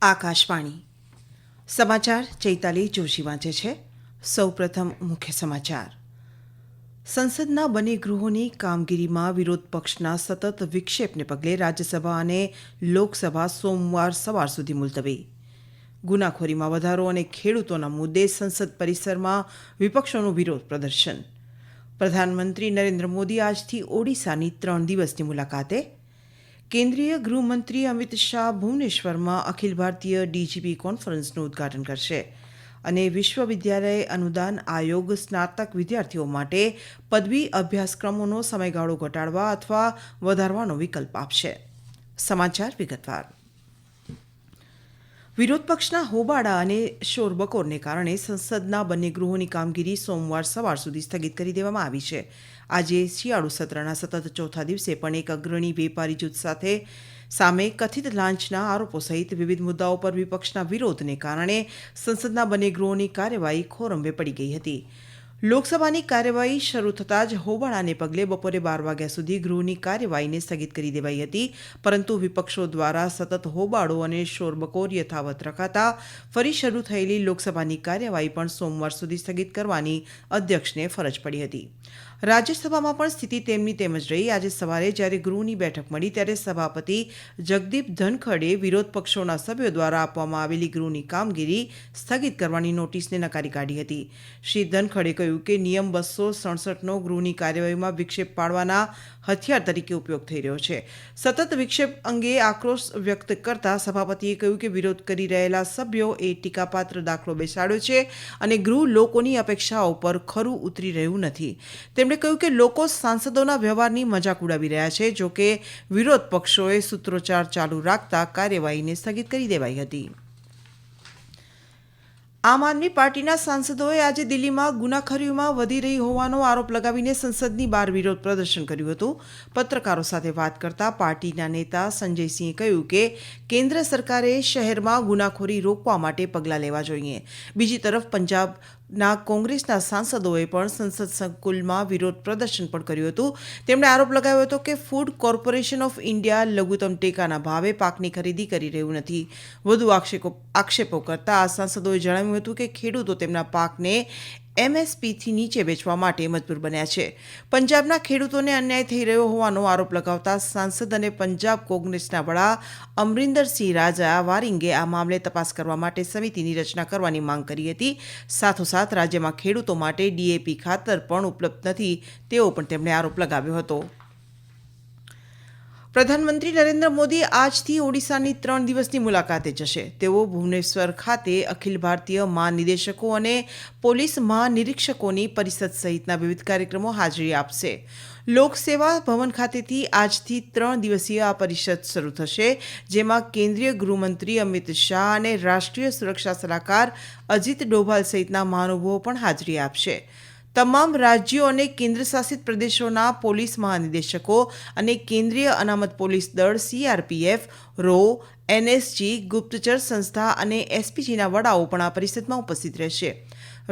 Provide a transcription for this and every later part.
આકાશવાણી સમાચાર ચૈતાલી જોશી વાંચે છે. સૌપ્રથમ મુખ્ય સમાચાર. સંસદના બંને ગૃહોની કામગીરીમાં વિરોધ પક્ષના સતત વિક્ષેપને પગલે રાજ્યસભા અને લોકસભા સોમવાર સવાર સુધી મુલતવી. ગુનાખોરીમાં વધારો અને ખેડૂતોના મુદ્દે સંસદ પરિસરમાં વિપક્ષોનું વિરોધ પ્રદર્શન. પ્રધાનમંત્રી નરેન્દ્ર મોદી આજથી ઓડિશાની 3 દિવસની મુલાકાતે. કેન્દ્રીય ગૃહમંત્રી અમિત શાહ ભુવનેશ્વરમાં અખિલ ભારતીય ડીજીપી કોન્ફરન્સનું ઉદ્ઘાટન કરશે અને વિશ્વવિદ્યાલય અનુદાન આયોગ સ્નાતક વિદ્યાર્થીઓ માટે પદવી અભ્યાસક્રમોનો સમયગાળો ઘટાડવા અથવા વધારવાનો વિકલ્પ આપશે. સમાચાર વિગતવાર. વિરોધ પક્ષના હોબાળા અને શોરબકોરને કારણે સંસદના બંને ગૃહોની કામગીરી સોમવાર સવાર સુધી સ્થગિત કરી દેવામાં આવી છે. આજે શિયાળુ સત્રના સતત ચોથા દિવસે પણ એક અગ્રણી વેપારી જૂથ સામે કથિત લાંચના આરોપો સહિત વિવિધ મુદ્દાઓ પર વિપક્ષના વિરોધને કારણે સંસદના બંને ગૃહોની કાર્યવાહી ખોરંભે પડી ગઈ હતી. લોકસભાની કાર્યવાહી શરૂ થતાં જ હોબાળાને પગલે બપોરે 12 વાગ્યા સુધી ગૃહની કાર્યવાહીને સ્થગિત કરી દેવાઈ હતી, પરંતુ વિપક્ષો દ્વારા સતત હોબાળો અને શોરબકોર યથાવત રખાતા ફરી શરૂ થયેલી લોકસભાની કાર્યવાહી પણ સોમવાર સુધી સ્થગિત કરવાની અધ્યક્ષને ફરજ પડી હતી. રાજ્યસભામાં પણ સ્થિતિ તેમની તેમ જ રહી. આજે સવારે જ્યારે ગૃહની બેઠક મળી ત્યારે સભાપતિ જગદીપ ધનખડે વિરોધ પક્ષોના સભ્યો દ્વારા આપવામાં આવેલી ગૃહની કામગીરી સ્થગિત કરવાની નોટિસને નકારી કાઢી હતી. શ્રી ધનખડે કહ્યું કે નિયમ 267નો ગૃહની કાર્યવાહીમાં વિક્ષેપ પાડવાના હથિયાર તરીકે ઉપયોગ થઈ રહ્યો છે. સતત વિક્ષેપ અંગે આક્રોશ વ્યક્ત કરતા સભાપતિએ કહ્યું કે વિરોધ કરી રહેલા સભ્યો એ ટીકાપાત્ર દાખલો બેસાડ્યો છે અને ગૃહ લોકોની અપેક્ષાઓ પર ખરું ઉતરી રહ્યું નથી. તેમણે કહ્યું કે લોકો સાંસદોના વ્યવહારની મજાક ઉડાવી રહ્યા છે. જોકે વિરોધ પક્ષોએ સૂત્રોચ્ચાર ચાલુ રાખતા કાર્યવાહીને સ્થગિત કરી દેવાઈ હતી. આમ આદમી પાર્ટીના સાંસદોએ આજે દિલ્હીમાં ગુનાખોરીમાં વધી રહી હોવાનો આરોપ લગાવીને સંસદની બહાર વિરોધ પ્રદર્શન કર્યું હતું. પત્રકારો સાથે વાત કરતા પાર્ટીના નેતા સંજયસિંહે કહ્યું કે કેન્દ્ર સરકારે શહેરમાં ગુનાખોરી રોકવા માટે પગલાં લેવા જોઈએ. બીજી તરફ પંજાબના કોંગ્રેસના સાંસદોએ પણ સંસદ સંકુલમાં વિરોધ પ્રદર્શન પણ કર્યું હતું. તેમણે આરોપ લગાવ્યો હતો કે ફૂડ કોર્પોરેશન ઓફ ઇન્ડિયા લઘુત્તમ ટેકાના ભાવે પાકની ખરીદી કરી રહ્યું નથી. વધુ આક્ષેપો કરતા આ સાંસદોએ જણાવ્યું હતું કે ખેડૂતો તેમના પાકને એમએસપીથી નીચે વેચવા માટે મજબૂર બન્યા છે. પંજાબના ખેડૂતોને અન્યાય થઈ રહ્યો હોવાનો આરોપ લગાવતા સાંસદ અને પંજાબ કોંગ્રેસના વડા અમરિંદરસિંહ રાજા વારિંગે આ મામલે તપાસ કરવા માટે સમિતિની રચના કરવાની માંગ કરી હતી. સાથોસાથ રાજ્યમાં ખેડૂતો માટે ડીએપી ખાતર પણ ઉપલબ્ધ નથી તેવો પણ તેમણે આરોપ લગાવ્યો હતો. પ્રધાનમંત્રી નરેન્દ્ર મોદી આજથી ઓડિશાની 3 દિવસની મુલાકાતે જશે. તેઓ ભુવનેશ્વર ખાતે અખિલ ભારતીય મહાનિદેશકો અને પોલીસ મહાનિરીક્ષકોની પરિષદ સહિતના વિવિધ કાર્યક્રમો હાજરી આપશે. લોકસેવા ભવન ખાતેથી આજથી 3 દિવસીય આ પરિષદ શરૂ થશે, જેમાં કેન્દ્રીય ગૃહમંત્રી અમિત શાહ અને રાષ્ટ્રીય સુરક્ષા સલાહકાર અજીત ડોભાલ સહિતના મહાનુભાવો પણ હાજરી આપશે. તમામ રાજ્યો અને કેન્દ્રશાસિત પ્રદેશોના પોલીસ મહાનિદેશકો અને કેન્દ્રીય અનામત પોલીસ દળ સીઆરપીએફ, રો, એનએસજી, ગુપ્તચર સંસ્થા અને એસપીજીના વડાઓ પણ આ પરિષદમાં ઉપસ્થિત રહેશે.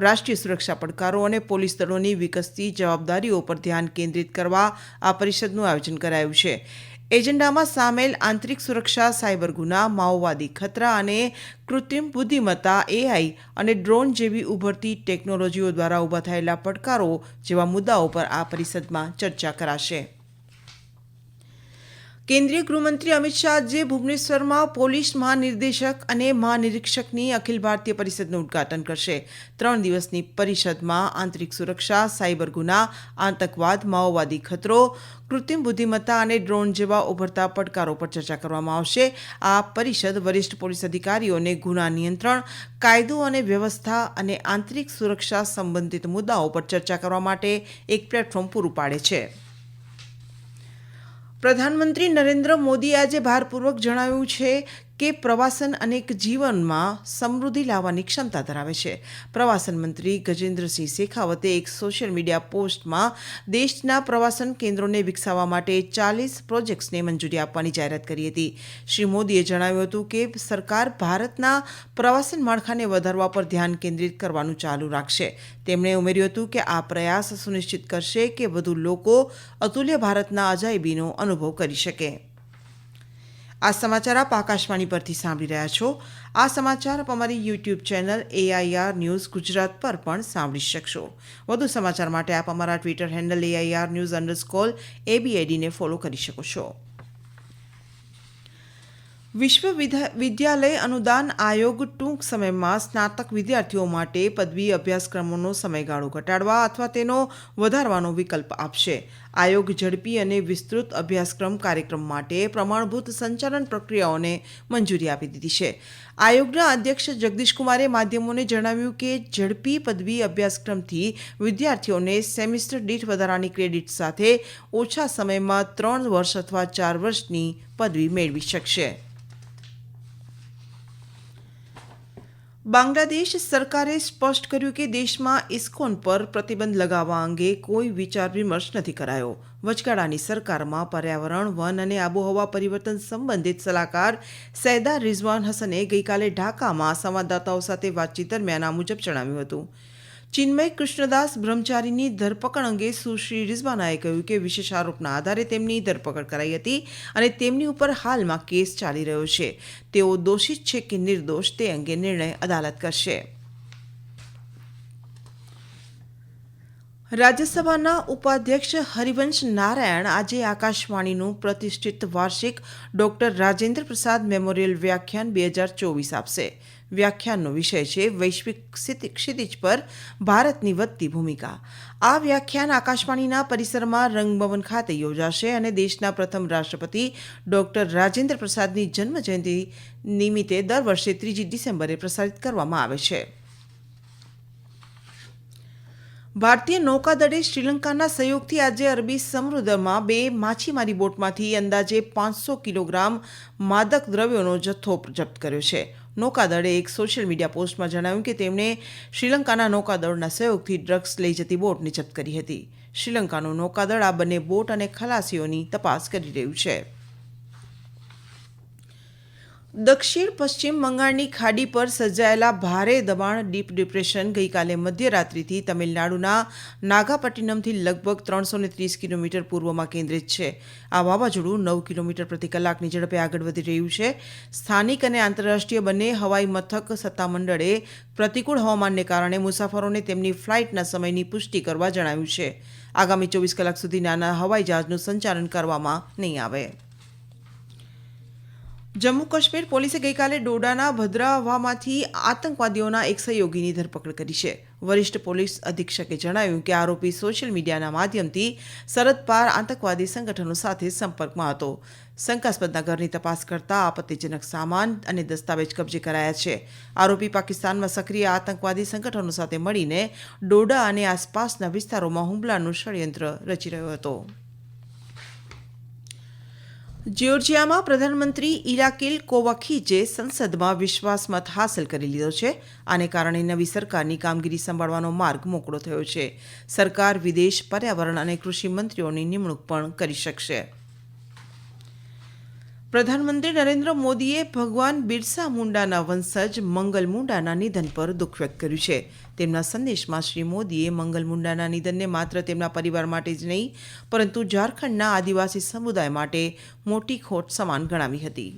રાષ્ટ્રીય સુરક્ષા પડકારો અને પોલીસ દળોની વિકસતી જવાબદારીઓ પર ધ્યાન કેન્દ્રિત કરવા આ પરિષદનું આયોજન કરાયું છે. એજન્ડામાં સામેલ આંતરિક સુરક્ષા, સાયબર ગુના, માઓવાદી ખતરા અને કૃત્રિમ બુદ્ધિમત્તા એઆઈ અને ડ્રોન જેવી ઉભરતી ટેકનોલોજીઓ દ્વારા ઊભા થયેલા પડકારો જેવા મુદ્દાઓ પર આ પરિષદમાં ચર્ચા કરાશે. કેન્દ્રીય ગૃહમંત્રી અમિત શાહ આજે ભુવનેશ્વરમાં પોલીસ મહાનિર્દેશક અને મહાનિરીક્ષકની અખિલ ભારતીય પરિષદનું ઉદ્ઘાટન કરશે. 3 દિવસની પરિષદમાં આંતરિક સુરક્ષા, સાયબર ગુના, આતંકવાદ, માઓવાદી ખતરો, કૃત્રિમ બુદ્ધિમત્તા અને ડ્રોન જેવા ઉભરતા પડકારો પર ચર્ચા કરવામાં આવશે. આ પરિષદ વરિષ્ઠ પોલીસ અધિકારીઓને ગુના નિયંત્રણ, કાયદો અને વ્યવસ્થા અને આંતરિક સુરક્ષા સંબંધિત મુદ્દાઓ પર ચર્ચા કરવા માટે એક પ્લેટફોર્મ પૂરું પાડે છે. પ્રધાનમંત્રી નરેન્દ્ર મોદીએ આજે ભારપૂર્વક જણાવ્યું છે કે પ્રવાસન અનેક જીવનમાં સમૃદ્ધિ લાવવાની ક્ષમતા ધરાવે છે. પ્રવાસન મંત્રી ગજેન્દ્રસિંહ શેખાવતે એક સોશિયલ મીડિયા પોસ્ટમાં દેશના પ્રવાસન કેન્દ્રોને વિકસાવવા માટે 40 પ્રોજેક્ટ્સને મંજૂરી આપવાની જાહેરાત કરી હતી. શ્રી મોદીએ જણાવ્યું હતું કે સરકાર ભારતના પ્રવાસન માળખાને વધારવા પર ધ્યાન કેન્દ્રિત કરવાનું ચાલુ રાખશે. તેમણે ઉમેર્યું હતું કે આ પ્રયાસ સુનિશ્ચિત કરશે કે વધુ લોકો અતુલ્ય ભારતના અજાયબીનો અનુભવ કરી શકે. આ સમાચાર આપ આકાશવાણી પરથી સાંભળી રહ્યા છો. આ સમાચાર આપ અમારી YouTube channel AIR news Gujarat પર પણ સાંભળી શકશો. વધુ સમાચાર માટે આપ અમારા ટ્વિટર હેન્ડલ AIR_ABAD ને ફોલો કરી શકો છો. વિશ્વવિદ્યાલય અનુદાન આયોગ ટૂંક સમયમાં સ્નાતક વિદ્યાર્થીઓ માટે પદવી અભ્યાસક્રમોનો સમયગાળો ઘટાડવા અથવા તેનો વધારવાનો વિકલ્પ આપશે. આયોગ ઝડપી અને વિસ્તૃત અભ્યાસક્રમ કાર્યક્રમ માટે પ્રમાણભૂત સંચાલન પ્રક્રિયાઓને મંજૂરી આપી દીધી છે. આયોગના અધ્યક્ષ જગદીશકુમારે માધ્યમોને જણાવ્યું કે ઝડપી પદવી અભ્યાસક્રમથી વિદ્યાર્થીઓને સેમિસ્ટર દીઠ વધારાની ક્રેડિટ સાથે ઓછા સમયમાં 3 વર્ષ અથવા 4 વર્ષની પદવી મેળવી શકશે. બાંગ્લાદેશ સરકારે સ્પષ્ટ કર્યું કે દેશમાં ઇસ્કોન પર પ્રતિબંધ લગાવવા અંગે કોઈ વિચાર વિમર્શ નથી કરાયો. વચગાળાની સરકારમાં પર્યાવરણ, વન અને આબોહવા પરિવર્તન સંબંધિત સલાહકાર સૈયદા રિઝવાન હસને ગઈકાલે ઢાકામાં સંવાદદાતાઓ સાથે વાતચીત દરમિયાન આ મુજબ જણાવ્યું હતું. ચિન્મય કૃષ્ણદાસ બ્રહ્મચારીની ધરપકડ અંગે સુશ્રી રિઝવાનાએ કહ્યું કે વિશેષ આરોપના આધારે તેમની ધરપકડ કરાઈ હતી અને તેમની ઉપર હાલમાં કેસ ચાલી રહ્યો છે. તેઓ દોષિત છે કે નિર્દોષ તે અંગે નિર્ણય અદાલત કરશે. રાજ્યસભાના ઉપાધ્યક્ષ હરિવંશ નારાયણ આજે આકાશવાણીનું પ્રતિષ્ઠિત વાર્ષિક ડોક્ટર રાજેન્દ્ર પ્રસાદ મેમોરિયલ વ્યાખ્યાન 2024 આપશે. વ્યાખ્યાનનો વિષય છે વૈશ્વિક ક્ષિતિજ પર ભારતની વધતી ભૂમિકા. આ વ્યાખ્યાન આકાશવાણીના પરિસરમાં રંગભવન ખાતે યોજાશે અને દેશના પ્રથમ રાષ્ટ્રપતિ ડોક્ટર રાજેન્દ્ર પ્રસાદની જન્મજયંતિ નિમિત્તે દર વર્ષે 3 ડિસેમ્બરે પ્રસારિત કરવામાં આવે છે. ભારતીય નૌકાદળે શ્રીલંકાના સહયોગથી આજે અરબી સમુદ્રમાં 2 માછીમારી બોટમાંથી અંદાજે 500 કિલોગ્રામ માદક દ્રવ્યોનો જથ્થો જપ્ત કર્યો છે. નૌકાદળે એક સોશિયલ મીડિયા પોસ્ટમાં જણાવ્યું કે તેમણે શ્રીલંકાના નૌકાદળના સહયોગથી ડ્રગ્સ લઈ જતી બોટને જપ્ત કરી હતી. શ્રીલંકાનું નૌકાદળ આ બંને બોટ અને ખલાસીઓની તપાસ કરી રહ્યું છે. દક્ષિણ પશ્ચિમ બંગાળની ખાડી પર સર્જાયેલા ભારે દબાણ ડીપ ડિપ્રેશન ગઈકાલે મધ્યરાત્રિથી તમિલનાડુના નાગાપટ્ટિનમથી લગભગ 330 કિલોમીટર પૂર્વમાં કેન્દ્રિત છે. આ વાવાઝોડું 9 કિલોમીટર પ્રતિ કલાકની ઝડપે આગળ વધી રહ્યું છે. સ્થાનિક અને આંતરરાષ્ટ્રીય બંને હવાઈ મથક સત્તામંડળે પ્રતિકૂળ હવામાનને કારણે મુસાફરોને તેમની ફ્લાઇટના સમયની પુષ્ટિ કરવા જણાવ્યું છે. આગામી 24 કલાક સુધી નાના હવાઈ જહાજનું સંચાલન કરવામાં નહીં આવે. જમ્મુ કાશ્મીર પોલીસે ગઈકાલે ડોડાના ભદ્રાવાહમાંથી આતંકવાદીઓના એક સહયોગીની ધરપકડ કરી છે. વરિષ્ઠ પોલીસ અધિક્ષકે જણાવ્યું કે આરોપી સોશિયલ મીડિયાના માધ્યમથી સરહદ પાર આતંકવાદી સંગઠનો સાથે સંપર્કમાં હતો. શંકાસ્પદના ઘરની તપાસ કરતા આપત્તિજનક સામાન અને દસ્તાવેજ કબજે કરાયા છે. આરોપી પાકિસ્તાનમાં સક્રિય આતંકવાદી સંગઠનો સાથે મળીને ડોડા અને આસપાસના વિસ્તારોમાં હુમલાનું ષડયંત્ર રચી રહ્યો હતો. જ્યોર્જિયામાં પ્રધાનમંત્રી ઇરાકિલ કોવાખીચે સંસદમાં વિશ્વાસમત હાંસલ કરી લીધો છે. આને કારણે નવી સરકારની કામગીરી સંભાળવાનો માર્ગ મોકળો થયો છે. સરકાર વિદેશ, પર્યાવરણ અને કૃષિ મંત્રીઓની નિમણૂક પણ કરી શકશે. પ્રધાનમંત્રી નરેન્દ્ર મોદીએ ભગવાન બિરસા મુંડાના વંશજ મંગલ મુંડાના નિધન પર દુઃખ વ્યક્ત કર્યું છે. તેમના સંદેશમાં શ્રી મોદીએ મંગલ મુંડાના નિધનને માત્ર તેમના પરિવાર માટે જ નહીં પરંતુ ઝારખંડના આદિવાસી સમુદાય માટે મોટી ખોટ સમાન ગણાવી હતી.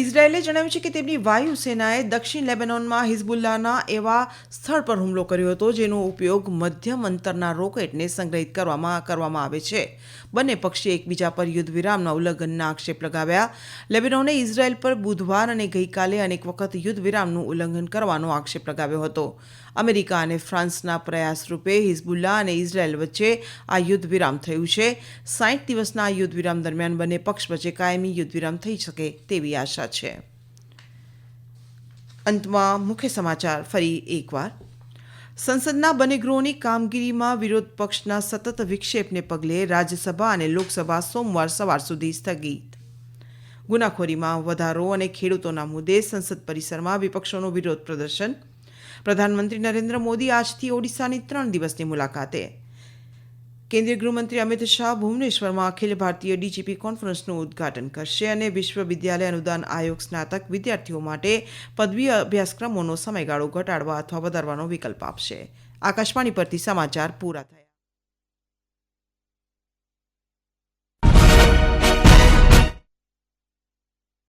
ઇઝરાયેલે જણાવ્યું છે કે તેમની વાયુસેનાએ દક્ષિણ લેબેનોનમાં હિઝબુલ્લાહના એવા સ્થળ પર હુમલો કર્યો હતો જેનો ઉપયોગ મધ્યમ અંતરના રોકેટને સંગ્રહિત કરવામાં આવે છે. બંને પક્ષે એકબીજા પર યુદ્ધ વિરામના ઉલ્લંઘનના આક્ષેપ લગાવ્યા. લેબેનોને ઇઝરાયેલ પર બુધવાર અને ગઈકાલે અનેક વખત યુદ્ધ વિરામનું ઉલ્લંઘન કરવાનો આક્ષેપ લગાવ્યો હતો. અમેરિકા અને ફ્રાન્સના પ્રયાસ રૂપે હિઝબુલ્લાહ અને ઇઝરાયેલ વચ્ચે આ યુદ્ધ વિરામ થયું છે. 60 દિવસના આ યુદ્ધ વિરામ દરમિયાન બંને પક્ષ વચ્ચે કાયમી યુદ્ધ વિરામ થઈ શકે તેવી આશા છે. અંતમાં મુખ્ય સમાચાર ફરી એકવાર. સંસદના બંને ગૃહોની કામગીરીમાં વિરોધ પક્ષના સતત વિક્ષેપને પગલે રાજ્યસભા અને લોકસભા સોમવાર સવાર સુધી સ્થગિત. ગુનાખોરીમાં વધારો અને ખેડૂતોના મુદ્દે સંસદ પરિસરમાં વિપક્ષોનું વિરોધ પ્રદર્શન. પ્રધાનમંત્રી નરેન્દ્ર મોદી આજથી ઓડિશાની 3 દિવસની મુલાકાતે. કેન્દ્રીય ગૃહમંત્રી અમિત શાહ ભુવનેશ્વરમાં અખિલ ભારતીય ડીજીપી કોન્ફરન્સનું ઉદ્ઘાટન કરશે અને વિશ્વવિદ્યાલય અનુદાન આયોગ સ્નાતક વિદ્યાર્થીઓ માટે પદવી અભ્યાસક્રમોનો સમયગાળો ઘટાડવા અથવા વધારવાનો વિકલ્પ આપશે. આકાશવાણી પરથી સમાચાર પૂરા થયા.